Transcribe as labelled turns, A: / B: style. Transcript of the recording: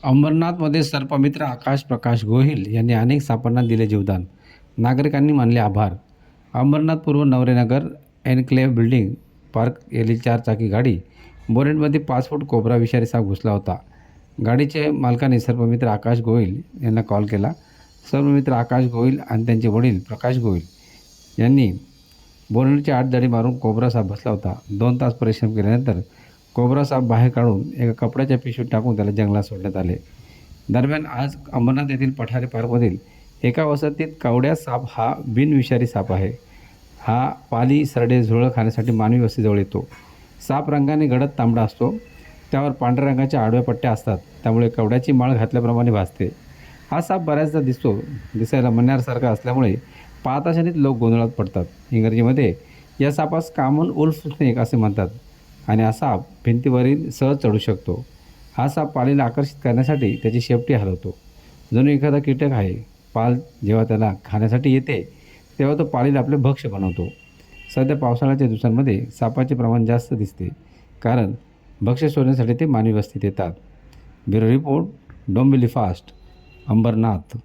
A: अंबरनाथमध्ये सर्पमित्र आकाश प्रकाश गोहिल यांनी अनेक सापांना दिले जीवदान. नागरिकांनी मानले आभार. अंबरनाथ पूर्व नवरेनगर एन्क्लेव्ह बिल्डिंग पार्क येथील 4 चाकी गाडी बोनेटमध्ये 5 फूट कोब्रा विषारी साप घुसला होता. गाडीचे मालकाने सर्पमित्र आकाश गोहिल यांना कॉल केला. सर्पमित्र आकाश गोहिल आणि त्यांचे वडील प्रकाश गोहिल यांनी बोनेटची 8 दडी मारून कोब्रा साप बसला होता. 2 तास परिश्रम केल्यानंतर कोब्रा साप बाहेर काढून एका कपड्याच्या पिशवीत टाकून त्याला जंगलात सोडण्यात आले. दरम्यान आज अंबरनाथ येथील पठारे पार्कमधील एका वसाहतीत कवड्या साप हा बिनविषारी साप आहे. हा पाली, सरडे, झुरळं खाण्यासाठी मानवी वस्तीजवळ येतो. साप रंगाने गडद तांबडा असतो. त्यावर पांढऱ्या रंगाच्या आडव्या पट्ट्या असतात. त्यामुळे कवड्याची माळ घातल्याप्रमाणे भासते. हा साप बऱ्याचदा दिसायला मण्यासारखा असल्यामुळे पाहताक्षणीच लोक गोंधळात पडतात. इंग्रजीमध्ये या सापास कॉमन वुल्फ स्नेक असे म्हणतात आणि हा साप भिंतीवरील सहज चढू शकतो. हा साप पालीला आकर्षित करण्यासाठी त्याची शेपटी हलवतो. जणू एखादा कीटक आहे. पाल जेव्हा त्याला खाण्यासाठी येते तेव्हा तो पालीला आपले भक्ष्य बनवतो. सध्या पावसाळ्याच्या दिवसांमध्ये सापाचे प्रमाण जास्त दिसते, कारण भक्ष्य शोधण्यासाठी ते मानवी वस्तीत येतात. Bureau report, Dombivli fast, Ambernath.